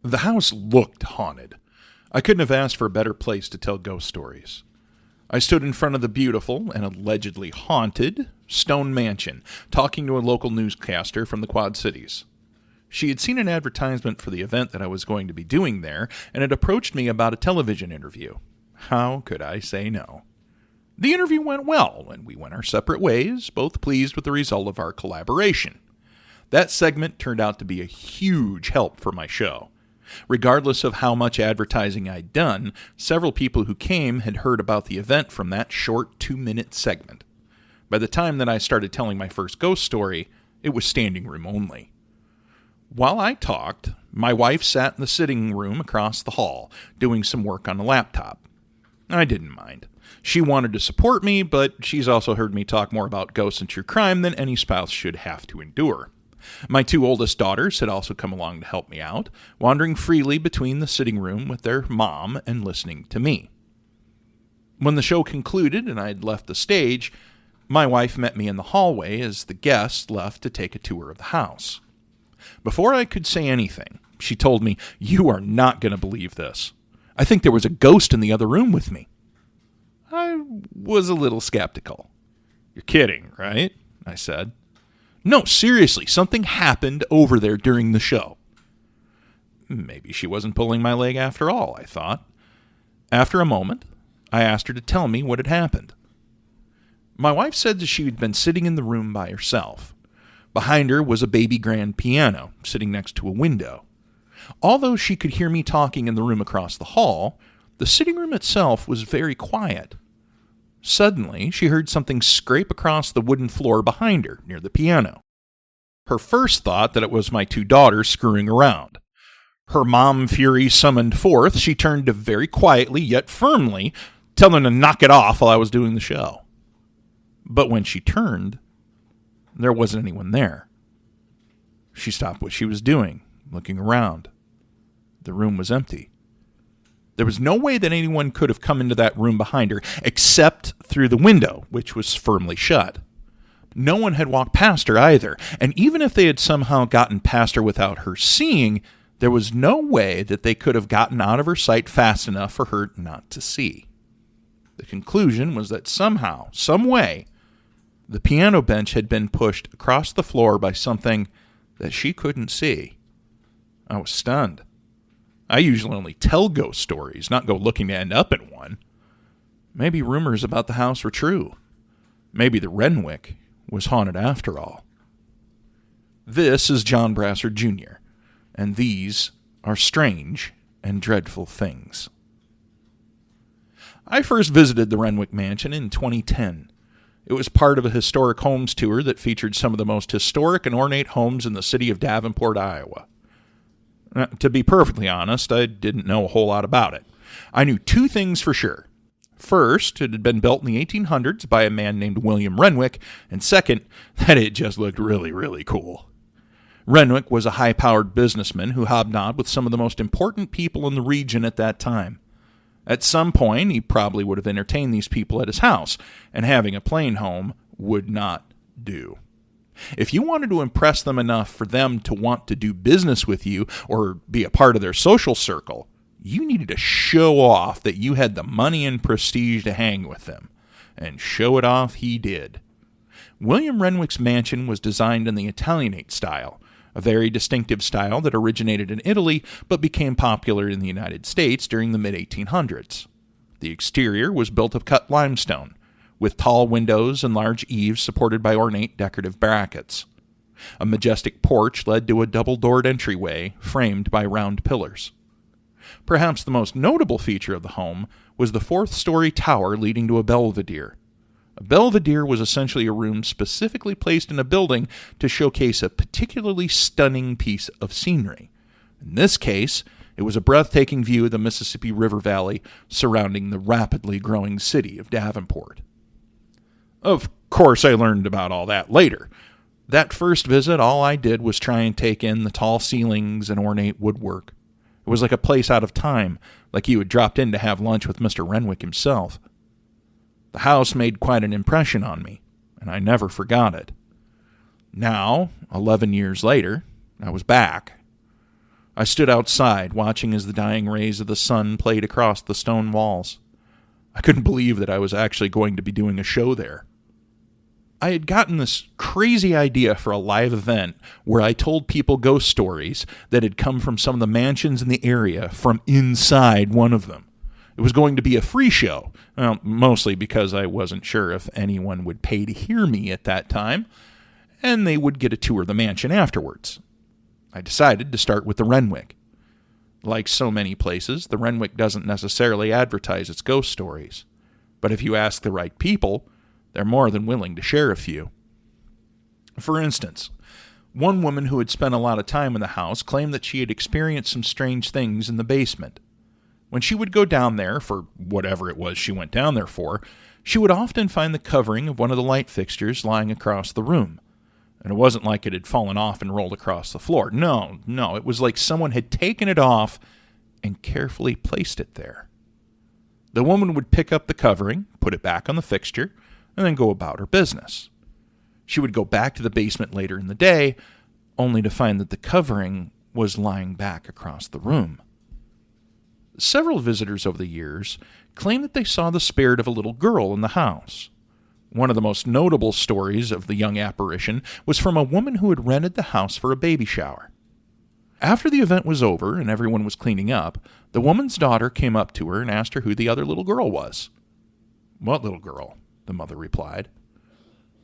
The house looked haunted. I couldn't have asked for a better place to tell ghost stories. I stood in front of the beautiful and allegedly haunted stone mansion, talking to a local newscaster from the Quad Cities. She had seen an advertisement for the event that I was going to be doing there and had approached me about a television interview. How could I say no? The interview went well, and we went our separate ways, both pleased with the result of our collaboration. That segment turned out to be a huge help for my show. Regardless of how much advertising I'd done, several people who came had heard about the event from that short 2-minute segment. By the time that I started telling my first ghost story, it was standing room only. While I talked, my wife sat in the sitting room across the hall, doing some work on a laptop. I didn't mind. She wanted to support me, but she's also heard me talk more about ghosts and true crime than any spouse should have to endure. My 2 oldest daughters had also come along to help me out, wandering freely between the sitting room with their mom and listening to me. When the show concluded and I had left the stage, my wife met me in the hallway as the guests left to take a tour of the house. Before I could say anything, she told me, "You are not going to believe this. I think there was a ghost in the other room with me." I was a little skeptical. "You're kidding, right?" I said. "No, seriously, something happened over there during the show." Maybe she wasn't pulling my leg after all, I thought. After a moment, I asked her to tell me what had happened. My wife said that she had been sitting in the room by herself. Behind her was a baby grand piano sitting next to a window. Although she could hear me talking in the room across the hall, the sitting room itself was very quiet. Suddenly, she heard something scrape across the wooden floor behind her, near the piano. Her first thought that it was my 2 daughters screwing around. Her mom fury summoned forth, she turned to very quietly, yet firmly, tell them to knock it off while I was doing the show. But when she turned, there wasn't anyone there. She stopped what she was doing, looking around. The room was empty. There was no way that anyone could have come into that room behind her, except through the window, which was firmly shut. No one had walked past her either, and even if they had somehow gotten past her without her seeing, there was no way that they could have gotten out of her sight fast enough for her not to see. The conclusion was that somehow, some way, the piano bench had been pushed across the floor by something that she couldn't see. I was stunned. I usually only tell ghost stories, not go looking to end up in one. Maybe rumors about the house were true. Maybe the Renwick was haunted after all. This is John Brassard Jr., and these are strange and dreadful things. I first visited the Renwick Mansion in 2010. It was part of a historic homes tour that featured some of the most historic and ornate homes in the city of Davenport, Iowa. To be perfectly honest, I didn't know a whole lot about it. I knew 2 things for sure. First, it had been built in the 1800s by a man named William Renwick, and second, that it just looked really, really cool. Renwick was a high-powered businessman who hobnobbed with some of the most important people in the region at that time. At some point, he probably would have entertained these people at his house, and having a plain home would not do. If you wanted to impress them enough for them to want to do business with you or be a part of their social circle, you needed to show off that you had the money and prestige to hang with them. And show it off he did. William Renwick's mansion was designed in the Italianate style, a very distinctive style that originated in Italy but became popular in the United States during the mid-1800s. The exterior was built of cut limestone, with tall windows and large eaves supported by ornate decorative brackets. A majestic porch led to a double-doored entryway framed by round pillars. Perhaps the most notable feature of the home was the 4th-story tower leading to a belvedere. A belvedere was essentially a room specifically placed in a building to showcase a particularly stunning piece of scenery. In this case, it was a breathtaking view of the Mississippi River Valley surrounding the rapidly growing city of Davenport. Of course, I learned about all that later. That first visit, all I did was try and take in the tall ceilings and ornate woodwork. It was like a place out of time, like you had dropped in to have lunch with Mr. Renwick himself. The house made quite an impression on me, and I never forgot it. Now, 11 years later, I was back. I stood outside, watching as the dying rays of the sun played across the stone walls. I couldn't believe that I was actually going to be doing a show there. I had gotten this crazy idea for a live event where I told people ghost stories that had come from some of the mansions in the area from inside one of them. It was going to be a free show, mostly because I wasn't sure if anyone would pay to hear me at that time, and they would get a tour of the mansion afterwards. I decided to start with the Renwick. Like so many places, the Renwick doesn't necessarily advertise its ghost stories. But if you ask the right people, they're more than willing to share a few. For instance, one woman who had spent a lot of time in the house claimed that she had experienced some strange things in the basement. When she would go down there for whatever it was she went down there for, she would often find the covering of one of the light fixtures lying across the room. And it wasn't like it had fallen off and rolled across the floor. No, it was like someone had taken it off and carefully placed it there. The woman would pick up the covering, put it back on the fixture, and then go about her business. She would go back to the basement later in the day, only to find that the covering was lying back across the room. Several visitors over the years claimed that they saw the spirit of a little girl in the house. One of the most notable stories of the young apparition was from a woman who had rented the house for a baby shower. After the event was over and everyone was cleaning up, the woman's daughter came up to her and asked her who the other little girl was. "What little girl?" the mother replied.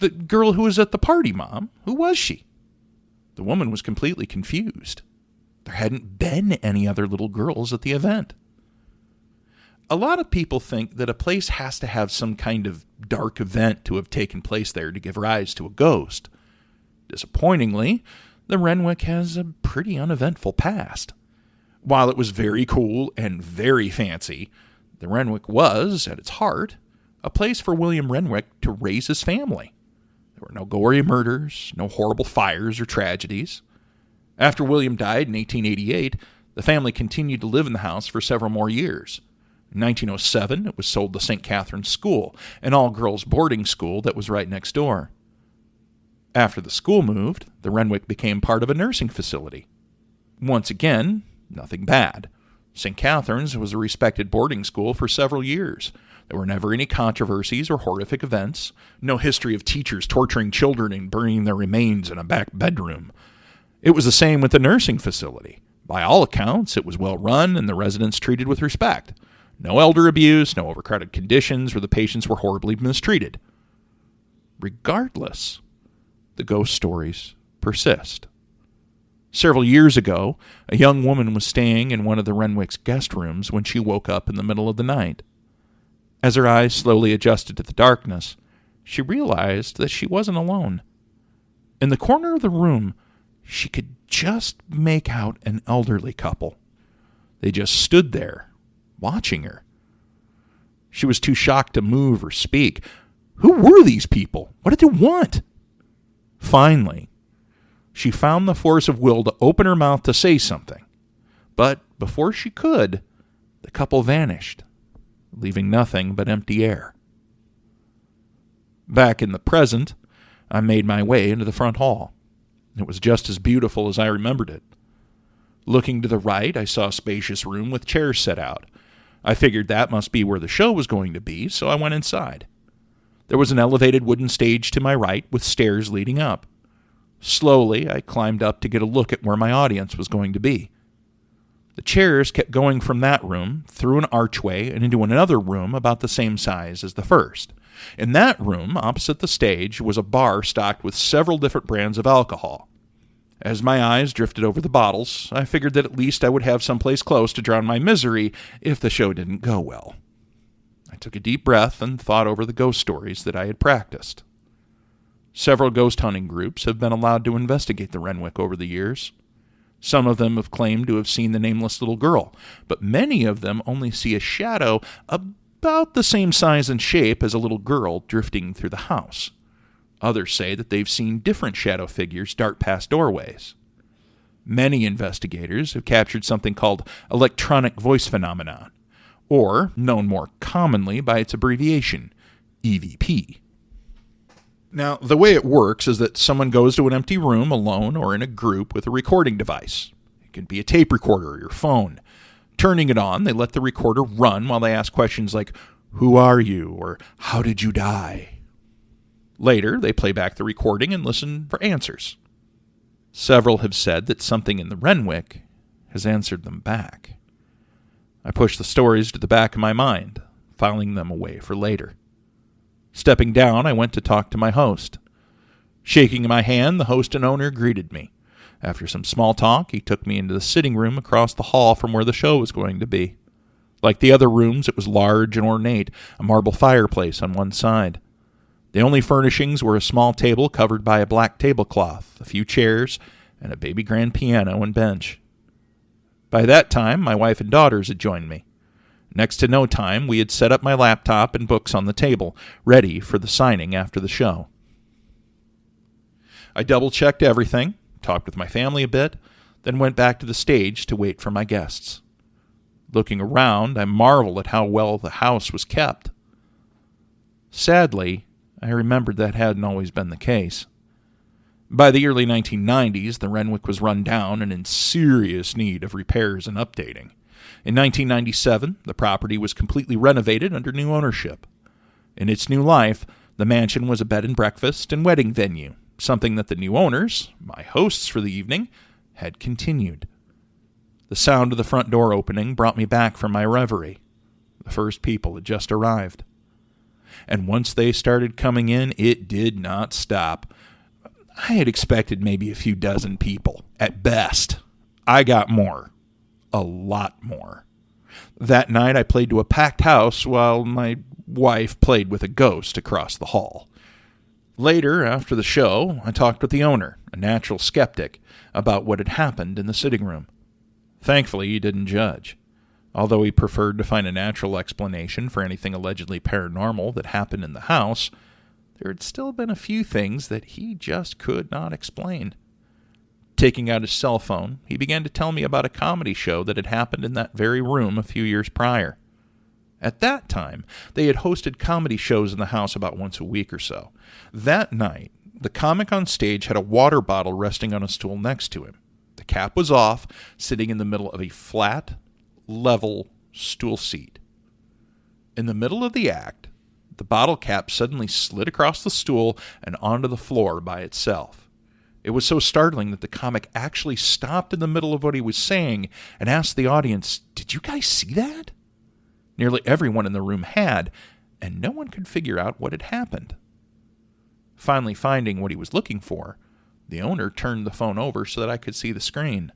"The girl who was at the party, Mom. Who was she?" The woman was completely confused. There hadn't been any other little girls at the event. A lot of people think that a place has to have some kind of dark event to have taken place there to give rise to a ghost. Disappointingly, the Renwick has a pretty uneventful past. While it was very cool and very fancy, the Renwick was, at its heart, a place for William Renwick to raise his family. There were no gory murders, no horrible fires or tragedies. After William died in 1888, the family continued to live in the house for several more years. In 1907, it was sold to St. Catherine's School, an all-girls boarding school that was right next door. After the school moved, the Renwick became part of a nursing facility. Once again, nothing bad. St. Catherine's was a respected boarding school for several years. There were never any controversies or horrific events, no history of teachers torturing children and burning their remains in a back bedroom. It was the same with the nursing facility. By all accounts, it was well run and the residents treated with respect. No elder abuse, no overcrowded conditions where the patients were horribly mistreated. Regardless, the ghost stories persist. Several years ago, a young woman was staying in one of the Renwick's guest rooms when she woke up in the middle of the night. As her eyes slowly adjusted to the darkness, she realized that she wasn't alone. In the corner of the room, she could just make out an elderly couple. They just stood there, watching her. She was too shocked to move or speak. Who were these people? What did they want? Finally, she found the force of will to open her mouth to say something. But before she could, the couple vanished, leaving nothing but empty air. Back in the present, I made my way into the front hall. It was just as beautiful as I remembered it. Looking to the right, I saw a spacious room with chairs set out. I figured that must be where the show was going to be, so I went inside. There was an elevated wooden stage to my right with stairs leading up. Slowly, I climbed up to get a look at where my audience was going to be. The chairs kept going from that room, through an archway, and into another room about the same size as the first. In that room, opposite the stage, was a bar stocked with several different brands of alcohol. As my eyes drifted over the bottles, I figured that at least I would have someplace close to drown my misery if the show didn't go well. I took a deep breath and thought over the ghost stories that I had practiced. Several ghost hunting groups have been allowed to investigate the Renwick over the years. Some of them have claimed to have seen the nameless little girl, but many of them only see a shadow about the same size and shape as a little girl drifting through the house. Others say that they've seen different shadow figures dart past doorways. Many investigators have captured something called electronic voice phenomenon, or known more commonly by its abbreviation, EVP. Now, the way it works is that someone goes to an empty room alone or in a group with a recording device. It can be a tape recorder or your phone. Turning it on, they let the recorder run while they ask questions like, "Who are you?" or "How did you die?" Later, they play back the recording and listen for answers. Several have said that something in the Renwick has answered them back. I push the stories to the back of my mind, filing them away for later. Stepping down, I went to talk to my host. Shaking my hand, the host and owner greeted me. After some small talk, he took me into the sitting room across the hall from where the show was going to be. Like the other rooms, it was large and ornate, a marble fireplace on one side. The only furnishings were a small table covered by a black tablecloth, a few chairs, and a baby grand piano and bench. By that time, my wife and daughters had joined me. Next to no time, we had set up my laptop and books on the table, ready for the signing after the show. I double-checked everything, talked with my family a bit, then went back to the stage to wait for my guests. Looking around, I marveled at how well the house was kept. Sadly, I remembered that hadn't always been the case. By the early 1990s, the Renwick was run down and in serious need of repairs and updating. In 1997, the property was completely renovated under new ownership. In its new life, the mansion was a bed and breakfast and wedding venue, something that the new owners, my hosts for the evening, had continued. The sound of the front door opening brought me back from my reverie. The first people had just arrived. And once they started coming in, it did not stop. I had expected maybe a few dozen people, at best. I got more. A lot more. That night I played to a packed house while my wife played with a ghost across the hall. Later, after the show, I talked with the owner, a natural skeptic, about what had happened in the sitting room. Thankfully, he didn't judge. Although he preferred to find a natural explanation for anything allegedly paranormal that happened in the house, there had still been a few things that he just could not explain. Taking out his cell phone, he began to tell me about a comedy show that had happened in that very room a few years prior. At that time, they had hosted comedy shows in the house about once a week or so. That night, the comic on stage had a water bottle resting on a stool next to him. The cap was off, sitting in the middle of a flat, level stool seat. In the middle of the act, the bottle cap suddenly slid across the stool and onto the floor by itself. It was so startling that the comic actually stopped in the middle of what he was saying and asked the audience, "Did you guys see that?" Nearly everyone in the room had, and no one could figure out what had happened. Finally finding what he was looking for, the owner turned the phone over so that I could see the screen.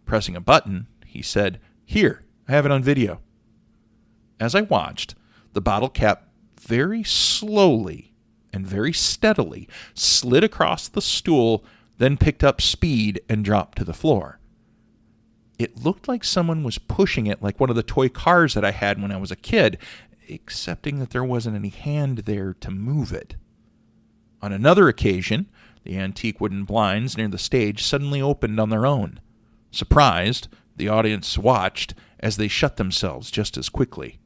Pressing a button, he said, "Here, I have it on video." As I watched, the bottle cap very slowly and very steadily slid across the stool, then picked up speed and dropped to the floor. It looked like someone was pushing it like one of the toy cars that I had when I was a kid, excepting that there wasn't any hand there to move it. On another occasion, the antique wooden blinds near the stage suddenly opened on their own. Surprised, the audience watched as they shut themselves just as quickly.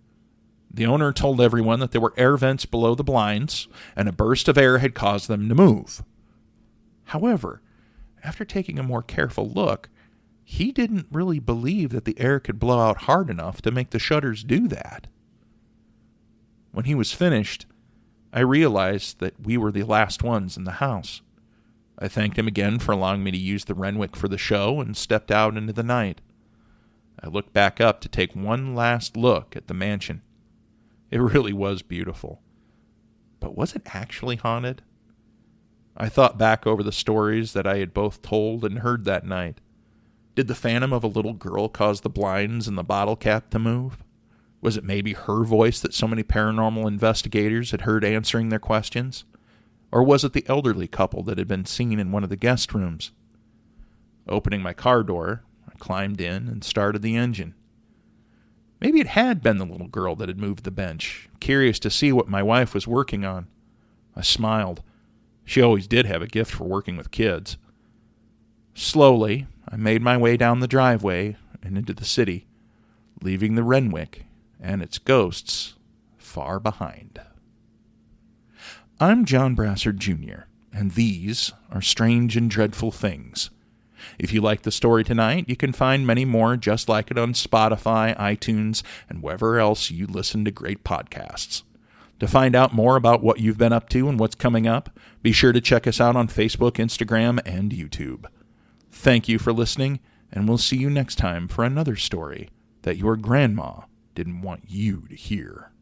The owner told everyone that there were air vents below the blinds, and a burst of air had caused them to move. However, after taking a more careful look, he didn't really believe that the air could blow out hard enough to make the shutters do that. When he was finished, I realized that we were the last ones in the house. I thanked him again for allowing me to use the Renwick for the show and stepped out into the night. I looked back up to take one last look at the mansion. It really was beautiful. But was it actually haunted? I thought back over the stories that I had both told and heard that night. Did the phantom of a little girl cause the blinds and the bottle cap to move? Was it maybe her voice that so many paranormal investigators had heard answering their questions? Or was it the elderly couple that had been seen in one of the guest rooms? Opening my car door, I climbed in and started the engine. Maybe it had been the little girl that had moved the bench, curious to see what my wife was working on. I smiled. She always did have a gift for working with kids. Slowly, I made my way down the driveway and into the city, leaving the Renwick and its ghosts far behind. I'm John Brassard, Jr., and these are Strange and Dreadful Things. If you like the story tonight, you can find many more just like it on Spotify, iTunes, and wherever else you listen to great podcasts. To find out more about what you've been up to and what's coming up, be sure to check us out on Facebook, Instagram, and YouTube. Thank you for listening, and we'll see you next time for another story that your grandma didn't want you to hear.